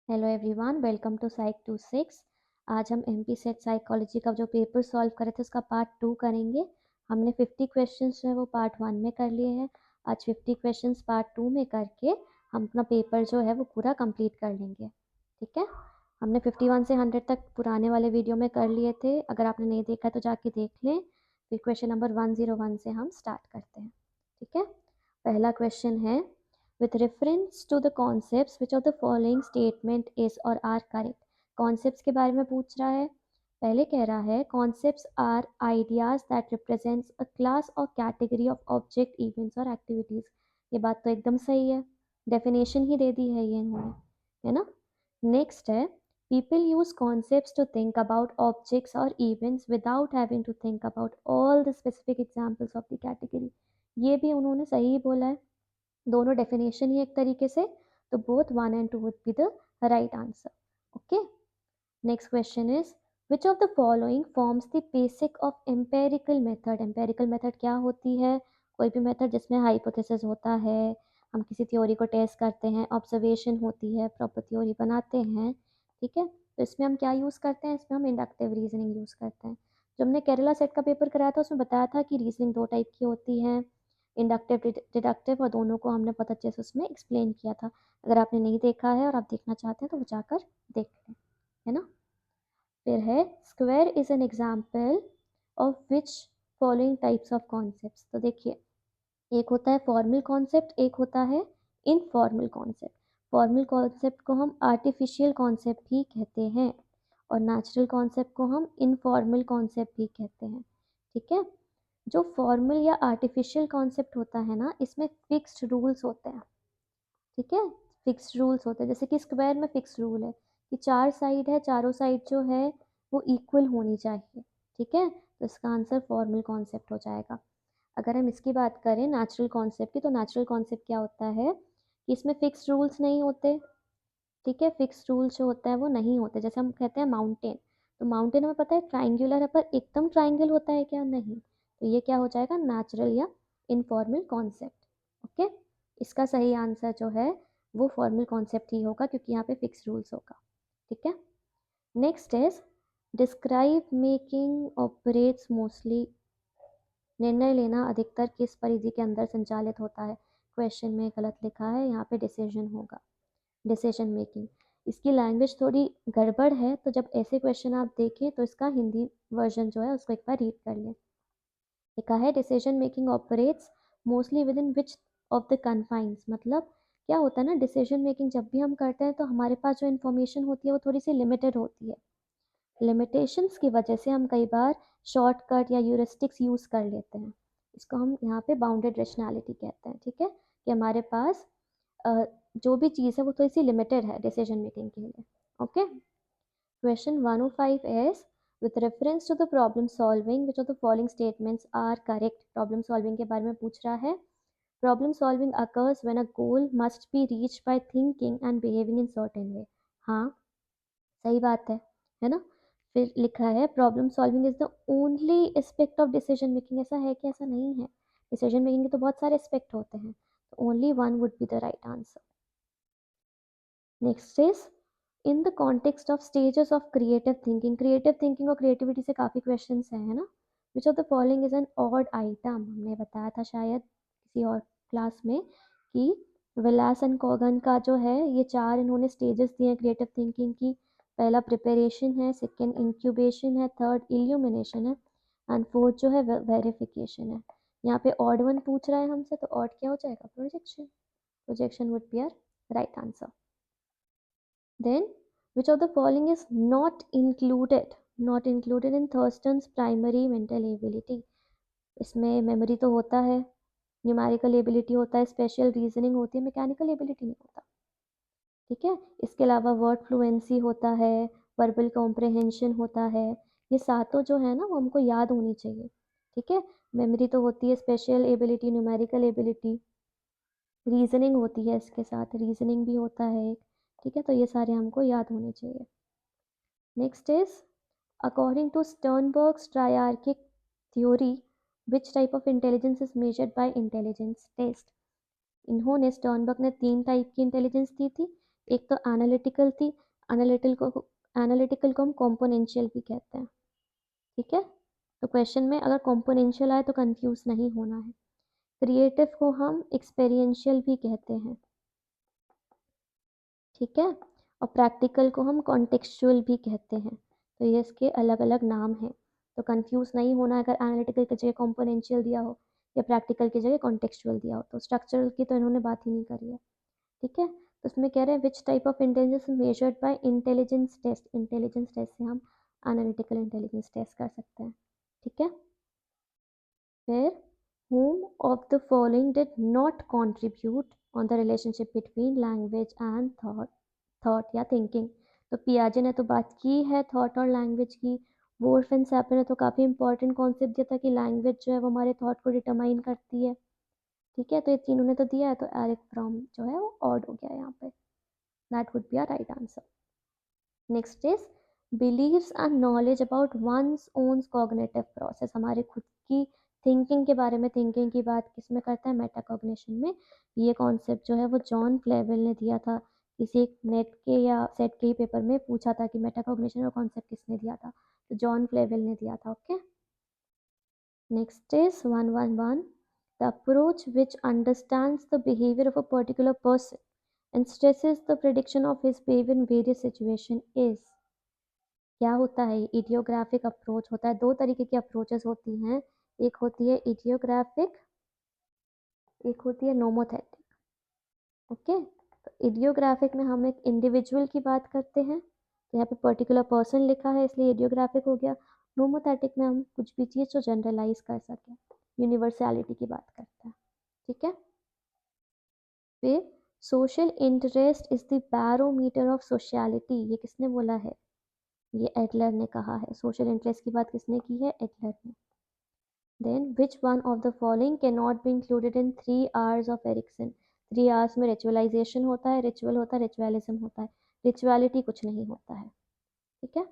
Hello everyone, welcome to psych 26। आज हम MP set psychology का जो पेपर सॉल्व करे थे उसका पार्ट 2 करेंगे। हमने 50 क्वेश्चंस जो है वो पार्ट 1 में कर लिए हैं। आज 50 क्वेश्चंस पार्ट 2 में करके हम अपना पेपर जो है वो पूरा कंप्लीट कर लेंगे। ठीक है, हमने 51 से 100 तक पुराने वाले वीडियो में कर लिए थे। अगर आपने नहीं देखा तो जाके देख लें। फिर क्वेश्चन नंबर 101 से हम स्टार्ट करते हैं। ठीक है, पहला क्वेश्चन है, with reference to the concepts which of the following statement is or are correct। concepts के बारे में पूछ रहा है। पहले कह रहा है concepts are ideas that represents a class or category of object, events और activities। ये बात तो एकदम सही है, डेफिनेशन ही दे दी है ये इन्होंने, है ना। नेक्स्ट है, people use concepts to think about objects or events without having to think about all the specific examples of the category। ये भी उन्होंने सही बोला है, दोनों डेफिनेशन ही एक तरीके से, तो both 1 and 2 would be the right answer। Okay, next question is, which of the following forms the basic of empirical method. Empirical method क्या होती है? कोई भी मेथड जिसमें हाइपोथेसिस होता है, हम किसी थ्योरी को टेस्ट करते हैं, ऑब्जर्वेशन होती है, प्रॉपर थ्योरी बनाते हैं। ठीक है, तो इसमें हम क्या यूज़ करते हैं? इसमें हम इंडक्टिव रीजनिंग यूज़ करते हैं। जो हमने केरला सेट का पेपर कराया था उसमें बताया था कि रीजनिंग दो टाइप की होती है, इंडक्टिव डिडक्टिव, और दोनों को हमने बहुत अच्छे से उसमें एक्सप्लेन किया था। अगर आपने नहीं देखा है और आप देखना चाहते हैं तो वो जाकर देख लें, है ना। फिर है, square is an example of which following types of concepts. तो देखिए, एक होता है फॉर्मल कॉन्सेप्ट, एक होता है इनफॉर्मल कॉन्सेप्ट। फॉर्मल कॉन्सेप्ट को हम आर्टिफिशियल कॉन्सेप्ट भी कहते हैं और नेचुरल कॉन्सेप्ट को हम इनफॉर्मल कॉन्सेप्ट भी कहते हैं। ठीक है, जो फॉर्मल या आर्टिफिशियल कॉन्सेप्ट होता है ना, इसमें फिक्स्ड रूल्स होते हैं। ठीक है, फिक्स्ड रूल्स होते हैं, जैसे कि स्क्वायर में फिक्स रूल है कि चार साइड है, चारों साइड जो है वो इक्वल होनी चाहिए। ठीक है, तो इसका आंसर फॉर्मल कॉन्सेप्ट हो जाएगा। अगर हम इसकी बात करें नेचुरल कॉन्सेप्ट की, तो नेचुरल कॉन्सेप्ट क्या होता है कि इसमें फिक्स रूल्स नहीं होते। ठीक है, फिक्स रूल्स जो होता है वो नहीं होते। जैसे हम कहते हैं माउंटेन, तो माउंटेन हमें पता है ट्राइंगुलर है, पर एकदम ट्राइंगल होता है क्या? नहीं। तो ये क्या हो जाएगा? नेचुरल या इनफॉर्मल कॉन्सेप्ट। ओके, इसका सही आंसर जो है वो फॉर्मल कॉन्सेप्ट ही होगा, क्योंकि यहाँ पे फिक्स रूल्स होगा। ठीक है, next is, describe making operates mostly. निर्णय लेना अधिकतर किस परिधि के अंदर संचालित होता है? क्वेश्चन में गलत लिखा है, यहाँ पे डिसीजन होगा, डिसीजन मेकिंग। इसकी लैंग्वेज थोड़ी गड़बड़ है, तो जब ऐसे क्वेश्चन आप देखें तो इसका हिंदी वर्जन जो है उसको एक बार रीड कर लें। लिखा है, decision making operates mostly with in which of the confines. मतलब क्या होता है ना, डिसीजन मेकिंग जब भी हम करते हैं तो हमारे पास जो इन्फॉर्मेशन होती है वो थोड़ी सी लिमिटेड होती है। लिमिटेशंस की वजह से हम कई बार शॉर्टकट या यूरिस्टिक्स यूज़ कर लेते हैं। इसको हम यहाँ पे बाउंडेड रेशनैलिटी कहते हैं। ठीक है, कि हमारे पास जो भी चीज़ है वो थोड़ी सी लिमिटेड है डिसीजन मेकिंग के लिए। Okay, question 105 is, with reference to the problem solving which of the following statements are correct. Problem solving के बारे में पूछ रहा है। Problem solving occurs when a goal must be reached by thinking and behaving in certain way. हाँ, सही बात है ना। फिर लिखा है, problem solving is the only aspect of decision making. ऐसा है कि ऐसा नहीं है, डिसीजन मेकिंग के तो बहुत सारे एस्पेक्ट होते हैं, तो only one would be the right answer. Next is, in the context of stages of creative thinking. Creative thinking और क्रिएटिविटी से काफ़ी क्वेश्चन हैं, है ना। विच of the following is an odd item. हमने बताया था शायद किसी और क्लास में कि विलास एंड कोगन का जो है ये चार इन्होंने स्टेजेस दिए हैं क्रिएटिव थिंकिंग की। पहला प्रिपरेशन है, सेकेंड इंक्यूबेशन है, थर्ड इल्यूमिनेशन है, एंड फोर्थ जो है वेरिफिकेशन है। यहाँ पे ऑड वन पूछ रहा है हमसे, तो ऑड क्या हो जाएगा? Projection. Projection would be our right answer. Then, which of the following is not included? Not included in Thurston's primary mental ability. इसमें मेमोरी तो होता है, न्यूमेरिकल एबिलिटी होता है, स्पेशल रीजनिंग होती है, मैकेनिकल एबिलिटी नहीं होता। ठीक है, इसके अलावा वर्ड फ्लुएंसी होता है, वर्बल कॉम्प्रहेंशन होता है। ये सातों जो है ना वो हमको याद होनी चाहिए। ठीक है, मेमोरी तो होती है, special ability, numerical ability, reasoning होती है, इसके साथ रीजनिंग भी होता है एक। ठीक है, तो ये सारे हमको याद होने चाहिए। Next is, according to Sternberg's triarchic theory which type of intelligence is measured by intelligence test. इन्होंने स्टर्नबर्ग ने 3 टाइप की इंटेलिजेंस दी थी, एक तो एनालिटिकल थी, एनालिटिकल को हम कॉम्पोनेंशियल भी कहते हैं। ठीक है, तो क्वेश्चन में अगर कॉम्पोनेंशियल आए तो कंफ्यूज नहीं होना है। क्रिएटिव को हम एक्सपेरियंशियल भी कहते हैं। ठीक है, और प्रैक्टिकल को हम कॉन्टेक्चुअल भी कहते हैं। तो ये इसके अलग अलग नाम हैं, तो कंफ्यूज नहीं होना अगर एनालिटिकल की जगह कॉम्पोनेंशियल दिया हो या प्रैक्टिकल की जगह कॉन्टेक्चुअल दिया हो। तो स्ट्रक्चरल की तो इन्होंने बात ही नहीं करी है। ठीक है, तो उसमें कह रहे हैं which type of intelligence measured by intelligence test. Intelligence test से हम एनालिटिकल इंटेलिजेंस टेस्ट कर सकते हैं। ठीक है, फिर whom of the following did not contribute on the relationship between language and thought या thinking। तो पियाजे ने तो बात की है थॉट और लैंग्वेज की। वोल्फ एंड सैपर ने तो काफ़ी इंपॉर्टेंट कॉन्सेप्ट दिया था कि लैंग्वेज जो है वो हमारे थॉट को डिटरमाइन करती है। ठीक है, तो ये तीनों ने तो दिया है, तो एरिक फ्रॉम जो है वो ऑड हो गया यहाँ पे। That would be a right answer. Next is beliefs and knowledge about one's own cognitive process. हमारे खुद की थिंकिंग के बारे में, थिंकिंग की बात किस में करता है, मेटाकॉग्निशन में। ये कॉन्सेप्ट जो है वो जॉन फ्लेवेल ने दिया था। किसी एक नेट के या सेट के पेपर में पूछा था कि मेटाकॉग्निशन का कॉन्सेप्ट किसने दिया था, तो जॉन फ्लेवेल ने दिया था। Okay, next is 111 the approach which understands the behaviour of a particular person and stresses the prediction of his behavior in various situation is। क्या होता है, इडियोग्राफिक अप्रोच होता है। दो तरीके की अप्रोचेस होती हैं, एक होती है इडियोग्राफिक, एक होती है नोमोथेटिक। ओके, तो इडियोग्राफिक में हम एक इंडिविजुअल की बात करते हैं, तो यहाँ पे पर्टिकुलर पर्सन लिखा है इसलिए इडियोग्राफिक हो गया। नोमोथेटिक में हम कुछ भी चीज़ जो जनरलाइज कर सकें, यूनिवर्सैलिटी की बात करते हैं। ठीक है, फिर social interest is the barometer of sociality. ये किसने बोला है, ये एडलर ने कहा है। सोशल इंटरेस्ट की बात किसने की है, एडलर ने। Then which one of the following can not be included in 3 hours of Erikson. 3 hours में रिचुअलाइजेशन होता है, रिचुअल होता है, रिचुअलिज्म होता है, रिचुअलिटी कुछ नहीं होता है। ठीक है,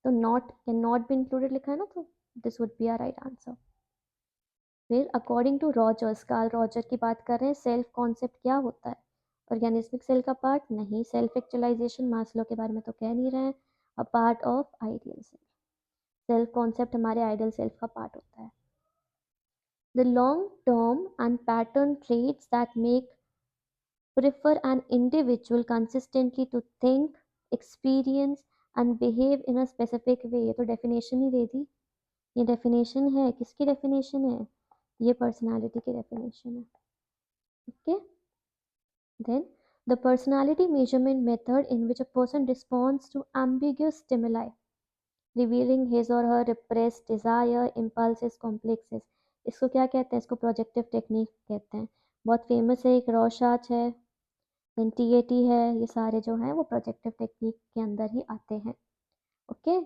तो not can not be included लिखा है ना, तो this would be a right answer. फिर according to Rogers, Carl Roger की बात कर रहे हैं, सेल्फ कॉन्सेप्ट क्या होता है, ऑर्गेनिस्मिक सेल का पार्ट नहीं। सेल्फ एक्चुअलाइजेशन मास्लो के बारे में तो कह नहीं रहे हैं, a part of ideal self. Self concept हमारे आइडियल सेल्फ का पार्ट होता है। The long term and pattern traits that make prefer an individual consistently to think, experience and behave in a specific way। ये तो definition ही दे दी, ये definition है, किसकी definition है, ये पर्सनालिटी की डेफिनेशन है। Okay, then the personality measurement method in which a person responds to ambiguous stimuli revealing his or her repressed desire, impulses, complexes। इसको क्या कहते हैं, इसको प्रोजेक्टिव टेक्निक कहते हैं। बहुत फेमस है, एक रॉशाच है, देन टीएटी है, ये सारे जो हैं वो प्रोजेक्टिव टेक्निक के अंदर ही आते हैं। ओके,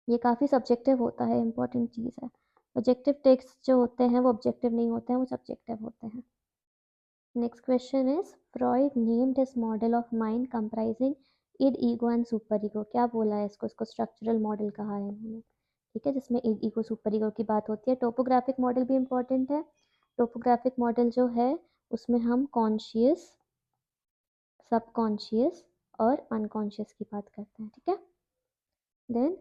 ये काफ़ी सब्जेक्टिव होता है, इंपॉर्टेंट चीज़ है। प्रोजेक्टिव टेक्स्ट जो होते हैं वो ऑब्जेक्टिव नहीं होते हैं, वो सब्जेक्टिव होते हैं। Next question is Freud named his model of mind comprising id, ego and super ego. क्या बोला है इसको स्ट्रक्चरल मॉडल कहा है इन्होंने। ठीक है, जिसमें इड, ईगो, सुपर ईगो की बात होती है। टोपोग्राफिक मॉडल भी इंपॉर्टेंट है। टोपोग्राफिक मॉडल जो है उसमें हम कॉन्शियस, सबकॉन्शियस और अनकॉन्शियस की बात करते हैं। ठीक है, then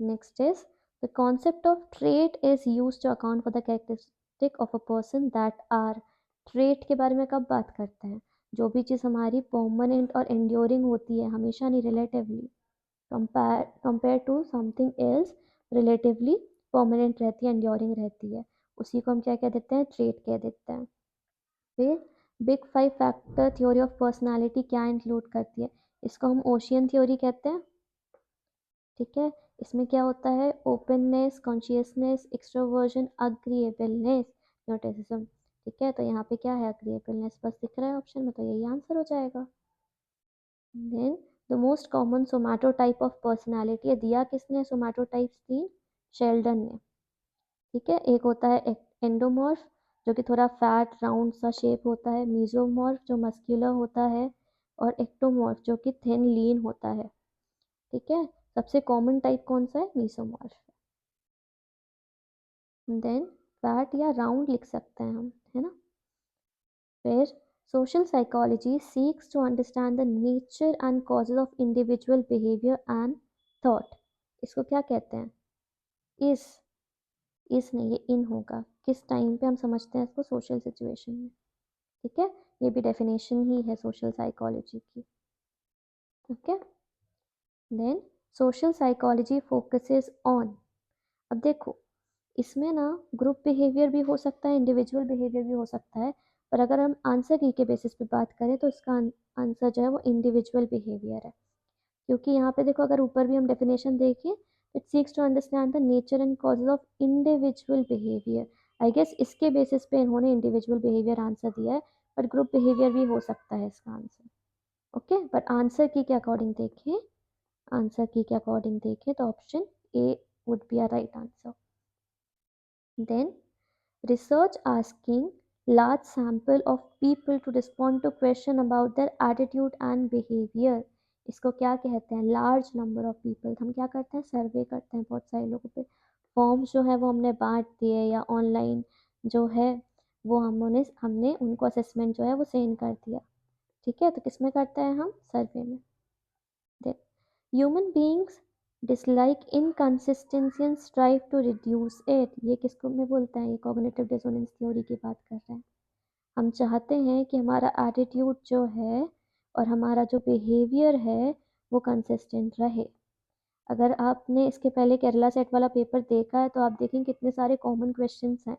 next is the concept of trait is use to account for the characteristic of a person that are. Trait के बारे में कब बात करते हैं, जो भी चीज़ हमारी परमानेंट और एंड्योरिंग होती है, हमेशा नहीं, relatively compare to something else, relatively permanent रहती है, एंड्योरिंग रहती है, उसी को हम क्या कह देते हैं, ट्रेट कह देते हैं। फिर big 5 factor theory of personality क्या इंक्लूड करती है, इसको हम ओशियन थ्योरी कहते हैं। ठीक है, इसमें क्या होता है, ओपननेस, कॉन्शियसनेस, एक्सट्रोवर्जन, अग्रीएबलनेस, नोटिसिज्म। ठीक है, तो यहाँ पे क्या है, अग्रीएबलनेस बस दिख रहा है ऑप्शन में, तो यही आंसर हो जाएगा। Then the most common somatotype of personality दिया किसने, सोमैटोटाइप्स 3 शेल्डन ने। ठीक है, एक होता है एंडोमॉर्फ जो कि थोड़ा फैट राउंड सा शेप होता है, मीजोमॉर्फ जो मस्क्यूलर होता है, और एक्टोमॉर्फ जो कि थिन लीन होता है। ठीक है, सबसे कॉमन टाइप कौन सा है, मीसोमॉर्फ। देन फैट या राउंड लिख सकते हैं हम, है ना। फिर Social psychology seeks to understand the nature and causes of individual behavior and thought. इसको क्या कहते हैं? इस नहीं, ये इन होगा। किस टाइम पे हम समझते हैं इसको? सोशल सिचुएशन में। ठीक है, ये भी डेफिनेशन ही है सोशल साइकोलॉजी की। Okay, then social psychology focuses on, अब देखो इसमें ना ग्रुप बिहेवियर भी हो सकता है, इंडिविजुअल बिहेवियर भी हो सकता है, पर अगर हम आंसर की के बेसिस पे बात करें तो इसका आंसर जो है वो इंडिविजुअल बिहेवियर है। क्योंकि यहाँ पे देखो, अगर ऊपर भी हम डेफिनेशन देखें, it seeks to understand the nature and causes of individual behaviour. I guess इसके बेसिस पे इन्होंने इंडिविजुअल बिहेवियर आंसर दिया है, पर ग्रुप बिहेवियर भी हो सकता है इसका आंसर। ओके, बट आंसर की के अकॉर्डिंग देखें, आंसर की के अकॉर्डिंग देखें तो option A would be a right answer. Then research asking large sample of people to respond to question about their attitude and behavior, इसको क्या कहते हैं? Large number of people. हम क्या करते हैं? सर्वे करते हैं बहुत सारे लोगों पे। फॉर्म्स जो है वो हमने बांट दिए, या ऑनलाइन जो है वो हमने उनको असेसमेंट जो है वो सेंड कर दिया। ठीक है, तो किस में करते हैं हम? सर्वे में। Then human beings dislike inconsistency and strive to reduce it, ये किसको में बोलते हैं? ये कॉग्निटिव डिसोनेंस थ्योरी की बात कर रहे हैं। हम चाहते हैं कि हमारा एटीट्यूड जो है और हमारा जो बिहेवियर है वो कंसिस्टेंट रहे। अगर आपने इसके पहले केरला सेट वाला पेपर देखा है तो आप देखेंगे कितने सारे कॉमन क्वेश्चंस हैं।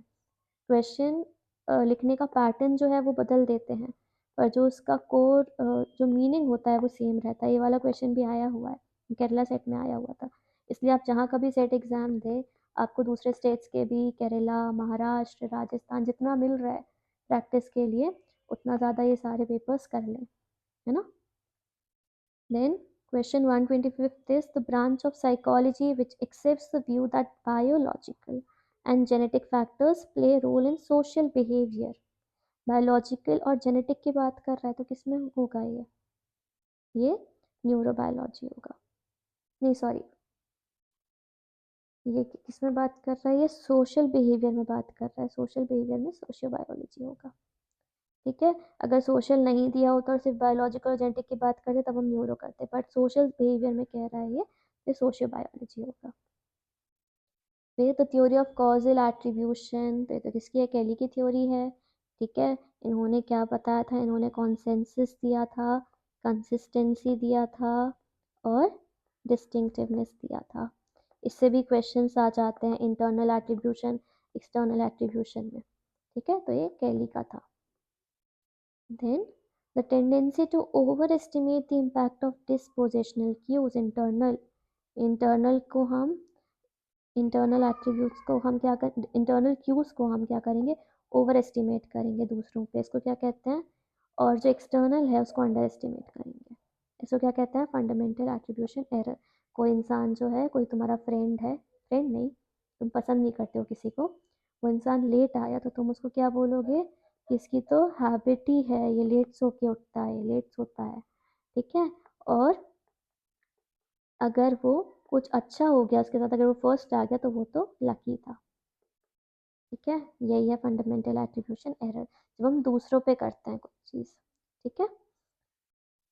क्वेश्चन लिखने का पैटर्न जो है वो बदल देते हैं, पर जो उसका कोर जो मीनिंग होता है वो सेम रहता है। ये वाला क्वेश्चन भी आया हुआ है, केरला सेट में आया हुआ था। इसलिए आप जहाँ कभी सेट एग्ज़ाम दें, आपको दूसरे स्टेट्स के भी, केरला, महाराष्ट्र, राजस्थान, जितना मिल रहा है प्रैक्टिस के लिए, उतना ज़्यादा ये सारे पेपर्स कर लें, है ना। Then question 125 is the branch of psychology which accepts the view that biological and genetic factors play a role in social behavior. Biological और जेनेटिक की बात कर रहा है तो किस में होगा? ये न्यूरोबायोलॉजी होगा। नहीं सॉरी, ये किस में बात कर रहा है? ये सोशल बिहेवियर में बात कर रहा है। सोशल बिहेवियर में सोशियोबायोलॉजी होगा। ठीक है, अगर सोशल नहीं दिया होता और सिर्फ बायोलॉजिकल और जेनेटिक की बात करते तब हम न्यूरो करते, बट सोशल बिहेवियर में कह रहा है ये सोशियोबायोलॉजी होगा। फिर तो थ्योरी ऑफ कॉजल एट्रीब्यूशन, तो ये तो किसकी है? केली की थ्योरी है। ठीक है, इन्होंने क्या बताया था? इन्होंने कॉन्सेंसस दिया था, कंसिस्टेंसी दिया था और डिस्टिंक्टिवनेस दिया था। इससे भी क्वेश्चंस आ जाते हैं इंटरनल एट्रीब्यूशन, एक्सटर्नल एट्रीब्यूशन में। ठीक है, तो ये केली का था। Then the tendency to overestimate the impact of dispositional cues, internal को हम इंटरनल एट्रीब्यूट्स को हम क्या कर इंटरनल क्यूज को हम क्या करेंगे? ओवर एस्टिमेट करेंगे दूसरों पे, इसको क्या कहते हैं? और जो एक्सटर्नल है उसको अंडर एस्टिमेट करेंगे, इसको क्या कहते हैं? Fundamental attribution error. कोई इंसान जो है, कोई तुम्हारा फ्रेंड है, फ्रेंड नहीं, तुम पसंद नहीं करते हो किसी को, वो इंसान लेट आया तो तुम उसको क्या बोलोगे? कि इसकी तो हैबिट ही है, ये लेट सो के उठता है, लेट सोता है। ठीक है, और अगर वो कुछ अच्छा हो गया उसके साथ, अगर वो फर्स्ट आ गया तो वो तो लकी था। ठीक है, यही है फंडामेंटल एट्रीब्यूशन एरर, जब हम दूसरों पे करते हैं कुछ चीज़। ठीक है,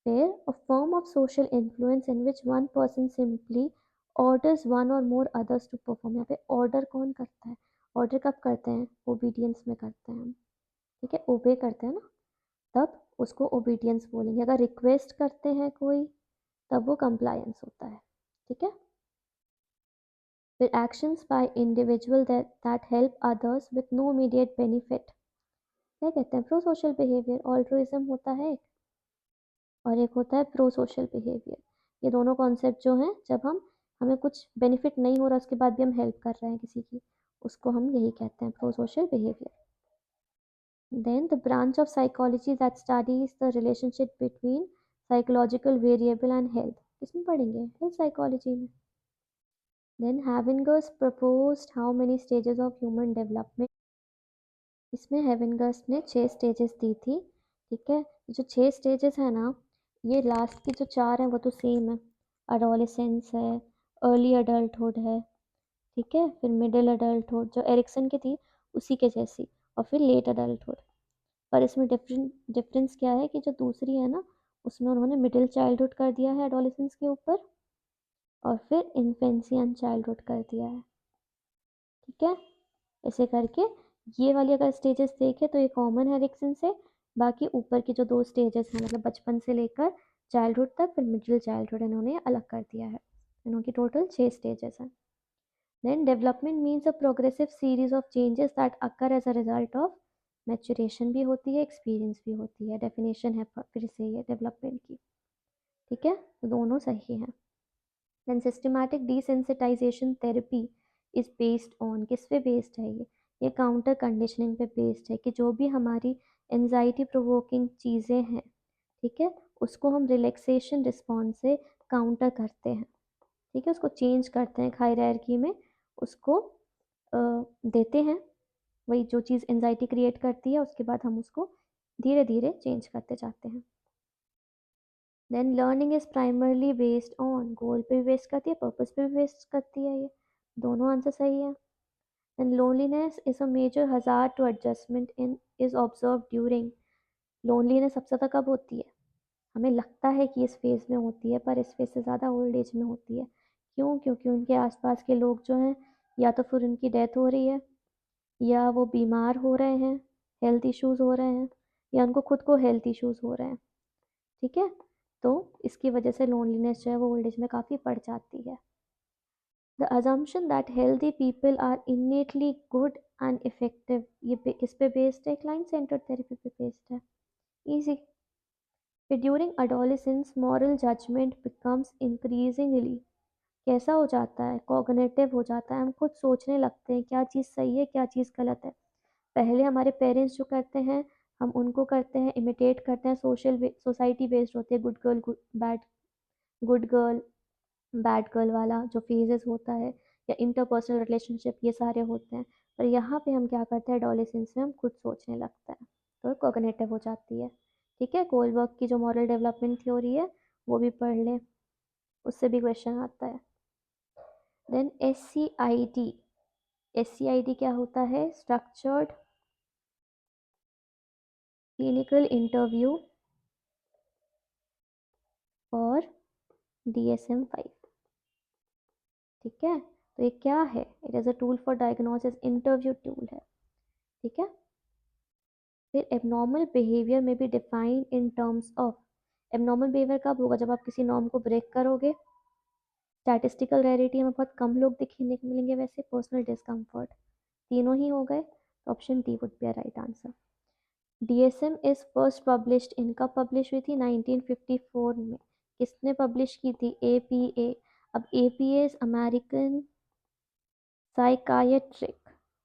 फिर a form of social influence in which one person simply orders one और मोर अदर्स टू परफॉर्म। यहाँ पे ऑर्डर कौन करता है? ऑर्डर कब करते हैं? ओबीडियंस में करते हैं हम। ठीक है, ओबे करते हैं ना, तब उसको ओबीडियंस बोलेंगे। अगर रिक्वेस्ट करते हैं कोई, तब वो कंप्लायंस होता है। ठीक है, फिर actions by individual that help others with no immediate benefit, क्या कहते हैं? Prosocial behaviour. ऑल्ट्रुइज्म होता है एक, और एक होता है प्रो सोशल बिहेवियर। ये दोनों कॉन्सेप्ट जो हैं, जब हमें कुछ बेनिफिट नहीं हो रहा उसके बाद भी हम हेल्प कर रहे हैं किसी की, उसको हम यही कहते हैं, prosocial behaviour. Then the branch of psychology that studies the relationship between psychological variable and health, किसमें पढ़ेंगे? हेल्थ साइकोलॉजी में। Then Havenger's proposed how many stages of human development, इसमें हेविंगर्स ने 6 स्टेजेस दी थी। ठीक है, जो 6 स्टेजेस है ना, ये लास्ट की जो 4 हैं वो तो सेम है। अडोलेसेंस है, अर्ली अडल्टहुड है, ठीक है, फिर मिडिल अडल्टहुड जो एरिक्सन की थी उसी के जैसी, और फिर लेट अडल्टहुड। पर इसमें डिफरेंस क्या है कि जो दूसरी है ना, उसमें उन्होंने मिडिल चाइल्डहुड कर दिया है एडोलेसेंस के ऊपर, और फिर इन्फेंसी एंड चाइल्डहुड कर दिया है। ठीक है, ऐसे करके ये वाली अगर स्टेजेस देखें तो ये कॉमन है एरिक्सन से। बाकी ऊपर की जो 2 स्टेजेस हैं, मतलब बचपन से लेकर चाइल्डहुड तक, फिर मिडिल चाइल्डहुड, इन्होंने अलग कर दिया है। इनकी टोटल 6 स्टेजेस हैं। Then development means a progressive series of changes that occur as a result of maturation भी होती है, experience भी होती है। definition है फिर से ये development की। ठीक है, तो दोनों सही हैं। Then systematic desensitization therapy is based on, किस पे based है ये काउंटर कंडीशनिंग पे बेस्ड है कि जो भी हमारी एंजाइटी प्रोवोकिंग चीज़ें हैं, ठीक है, उसको हम रिलैक्सेशन रिस्पॉन्स से काउंटर करते हैं। ठीक है, उसको चेंज करते हैं हायरार्की में, उसको देते हैं वही जो चीज़ एंजाइटी क्रिएट करती है, उसके बाद हम उसको धीरे धीरे चेंज करते जाते हैं। Then learning is primarily based on, goal पे भी बेस्ड करती है, पर्पस पे भी बेस्ड करती है, ये दोनों आंसर सही है। Then loneliness is a major hazard to adjustment in is observe during, loneliness सबसे ज़्यादा कब होती है? हमें लगता है कि इस फेज़ में होती है, पर इस फेज़ से ज़्यादा ओल्ड एज में होती है। क्यों? क्योंकि उनके आसपास के लोग जो हैं, या तो फिर उनकी डेथ हो रही है, या वो बीमार हो रहे हैं, हेल्थ इश्यूज़ हो रहे हैं, या उनको खुद को हेल्थ इश्यूज़ हो रहे हैं। ठीक है, तो इसकी वजह से लोनलीनेस जो है वो ओल्ड एज में काफ़ी बढ़ जाती है। The assumption that healthy people are innately good and effective, ये किस पे बेस्ड है? क्लाइंट सेंटर्ड थेरेपी पे बेस्ड है। ईजी। फिर during adolescence moral judgement becomes increasingly, कैसा हो जाता है? कॉग्निटिव हो जाता है, हम खुद सोचने लगते हैं क्या चीज़ सही है, क्या चीज़ गलत है। पहले हमारे पेरेंट्स जो करते हैं, हम उनको करते हैं, इमिटेट करते हैं, सोसाइटी बेस्ड होते हैं, गुड गर्ल बैड गर्ल वाला जो फेजेस होता है, या इंटरपर्सनल रिलेशनशिप, ये सारे होते हैं। पर यहाँ पे हम क्या करते हैं, एडोलेसेंस में हम खुद सोचने लगते हैं, तो कॉग्निटिव हो जाती है। ठीक है, कोलबर्ग की जो मॉरल डेवलपमेंट थ्योरी है वो भी पढ़ लें, उससे भी क्वेश्चन आता है। Then S C I D क्या होता है? स्ट्रक्चर्ड क्लिनिकल इंटरव्यू और DSM-5। ठीक है, तो ये क्या है? It is a tool for diagnosis, interview tool है। ठीक है, फिर एबनॉर्मल बिहेवियर में भी define in terms of, abnormal behaviour कब होगा? जब आप किसी नॉर्म को ब्रेक करोगे। स्टैटिस्टिकल रेयरिटी में बहुत कम लोग दिखने को मिलेंगे, वैसे पर्सनल डिस्कम्फर्ट, तीनों ही हो गए, तो option D would be a right answer. DSM is first published in, कब पब्लिश हुई थी? 1954 में। किसने पब्लिश की थी? APA। अब APA इज अमेरिकन साइकायट्रिक,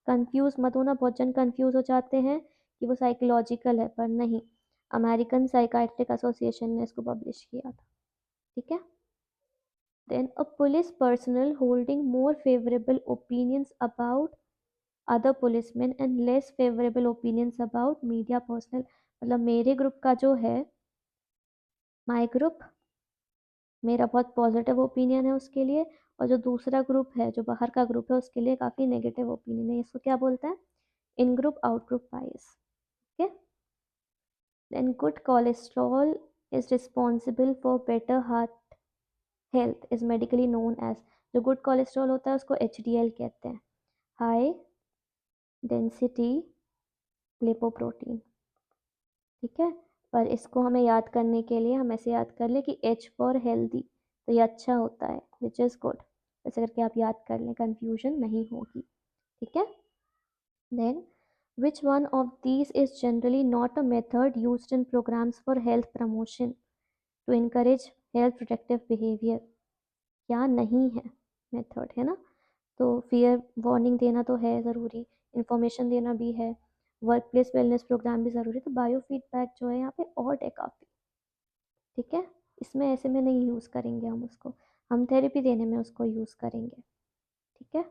कंफ्यूज मत होना, बहुत जन कंफ्यूज हो जाते हैं कि वो साइकोलॉजिकल है, पर नहीं, अमेरिकन साइकायट्रिक एसोसिएशन ने इसको पब्लिश किया था। ठीक है, then a police personnel holding more favourable opinions about other policeman and less favourable opinions about media personnel, मतलब मेरे ग्रुप का जो है, माई ग्रुप, मेरा बहुत पॉजिटिव ओपिनियन है उसके लिए, और जो दूसरा ग्रुप है, जो बाहर का ग्रुप है, उसके लिए काफ़ी नेगेटिव ओपिनियन है। इसको क्या बोलते हैं? In group out group bias. Okay, then good cholesterol is responsible for better heart health is medically known as, जो गुड कोलेस्ट्रॉल होता है उसको HDL कहते हैं, हाई डेंसिटी लिपोप्रोटीन। ठीक है, पर इसको हमें याद करने के लिए हम ऐसे याद कर लें कि H फॉर हेल्दी, तो ये अच्छा होता है, विच इज़ गुड। ऐसे करके आप याद कर लें, कन्फ्यूजन नहीं होगी। ठीक है, then which one of these is generally not a method used in programs for health promotion to encourage health protective behavior? क्या नहीं है मेथड, है ना? तो फियर वार्निंग देना तो है ज़रूरी, इंफॉर्मेशन देना भी है, वर्क प्लेस वेलनेस प्रोग्राम भी ज़रूरी, तो बायो फीडबैक जो है यहाँ पे ऑड है काफ़ी। ठीक है, इसमें ऐसे में नहीं यूज़ करेंगे हम उसको, हम थेरेपी देने में उसको यूज़ करेंगे। ठीक है,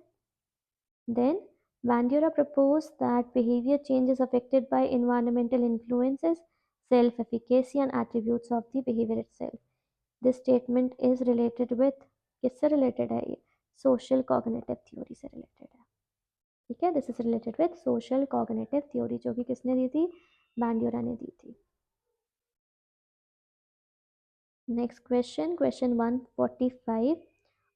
then Bandura proposed that behavior change is affected by environmental influences, self-efficacy and attributes of the behavior itself. This statement is related with, किससे related है ये? Social cognitive theory से related है। ठीक है, this is related with social cognitive theory, जो कि किसने दी थी? बैंड्यूरा ने दी थी। Next question, question 145,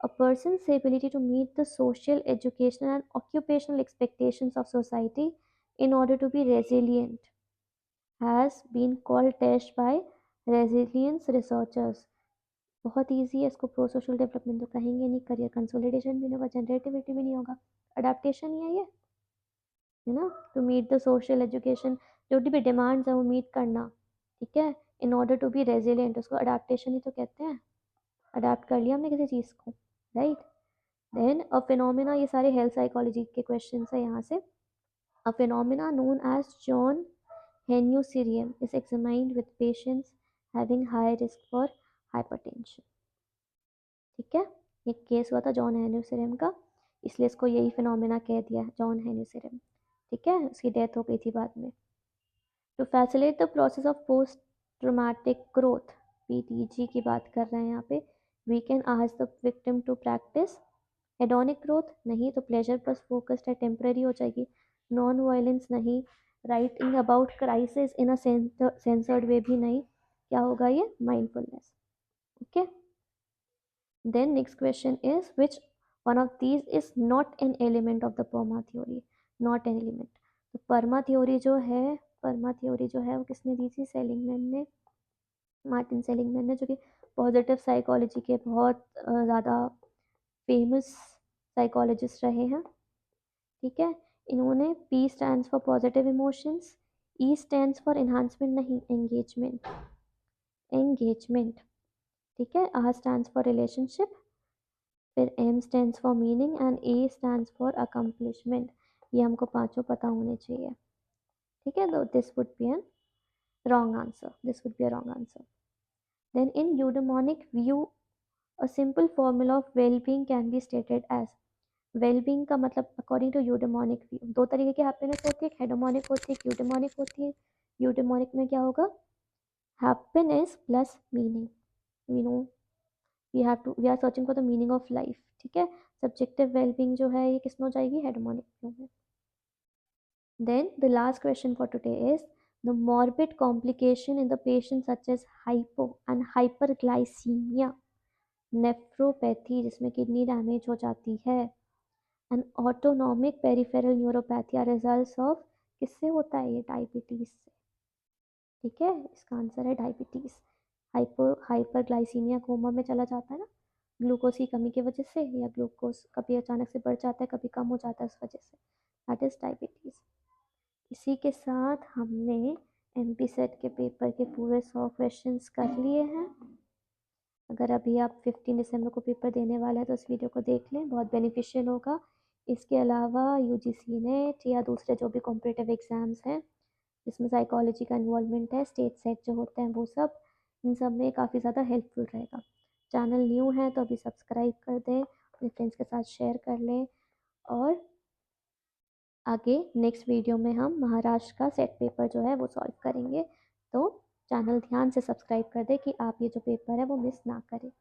a person's ability to meet the social, educational and occupational expectations of society in order to be resilient has been called test by resilience researchers। बहुत easy है, इसको pro social development तो कहेंगे नहीं, career consolidation भी नहीं होगा, generativity भी नहीं होगा, अडेप्टेशन ही है ये, है ना। To meet the social education, जो भी डिमांड्स है वो मीट करना, ठीक है। In order to be resilient, उसको अडेप्टेशन ही तो कहते हैं, अडेप्ट कर लिया हमने किसी चीज़ को, राइट। देन अ फिनोमिना, ये सारे हेल्थ साइकोलॉजी के क्वेश्चन है यहाँ से। A phenomena known as John Henryism is examined with patients having high risk for hypertension, ठीक है। ये केस हुआ था जॉन हेन्यूसीरियम का, इसलिए इसको यही फिनोमिना कह दिया जॉन हेन्यूसीरियम, ठीक है। उसकी डेथ हो गई थी बाद में। To facilitate the process of post traumatic growth, PTG की बात कर रहे हैं यहाँ पे, we can ask the victim to practise hedonic growth, नहीं तो प्लेजर प्लस फोकस्ड है, टेम्पररी हो जाएगी। नॉन वायलेंस नहीं, writing about crisis in a censored way भी नहीं, क्या होगा ये, mindfulness, okay. Then next question is, which one of these is not an element of the PERMA theory? Not an element. तो PERMA theory जो है वो किसने दी थी, सेलिंगमैन ने, मार्टिन सेलिंगमैन ने, जो कि पॉजिटिव साइकोलॉजी के बहुत ज़्यादा फेमस साइकोलॉजिस्ट रहे हैं, ठीक है। इन्होंने P stands for positive emotions, E stands for enhancement नहीं, एंगेजमेंट, ठीक है। R स्टैंड्स फॉर रिलेशनशिप, फिर M stands for meaning and A stands for accomplishment. ये हमको पांचों पता होने चाहिए, ठीक है। तो this would be an wrong answer, this would be a wrong answer. Then in eudaimonic view a simple formula of wellbeing can be stated as, wellbeing का मतलब अकॉर्डिंग टू यूडेमोनिक व्यू, दो तरीके की हैप्पीनेस होती है, एक हेडोमोनिक होती है, एक यूडेमोनिक होती है। यूडेमोनिक में क्या होगा, happiness plus meaning, we know we are searching for the meaning of life, ठीक है। सब्जेक्टिव वेलबींग जो है ये किस में हो जाएगी, हेडोमोनिक में। Then the last question for today is, the morbid complication in the patient such as hypo and hyperglycemia, nephropathy जिसमें किडनी डैमेज हो जाती है, and autonomic peripheral neuropathy are results of, किससे होता है ये, डायबिटीज से, ठीक है। इसका आंसर है डायबिटीज। हाइपरग्लाइसीमिया कोमा में चला जाता है ना, ग्लूकोज की कमी की वजह से, या ग्लूकोज कभी अचानक से बढ़ जाता है, कभी कम हो जाता है, उस वजह से, दैट इज डायबिटीज। इसी के साथ हमने एमपी सेट के पेपर के पूरे 100 क्वेश्चंस कर लिए हैं। अगर अभी आप 15 दिसंबर को पेपर देने वाले हैं तो इस वीडियो को देख लें, बहुत बेनिफिशियल होगा। इसके अलावा यूजीसी नेट या दूसरे जो भी कॉम्पिटिटिव एग्ज़ाम्स हैं जिसमें साइकोलॉजी का इन्वॉल्वमेंट है, स्टेट सेट जो होते हैं वो सब, इन सब में काफ़ी ज़्यादा हेल्पफुल रहेगा। चैनल न्यू है तो अभी सब्सक्राइब कर दें, अपने फ्रेंड्स के साथ शेयर कर लें, और आगे नेक्स्ट वीडियो में हम महाराष्ट्र का सेट पेपर जो है वो सॉल्व करेंगे। तो चैनल ध्यान से सब्सक्राइब कर दें कि आप ये जो पेपर है वो मिस ना करें।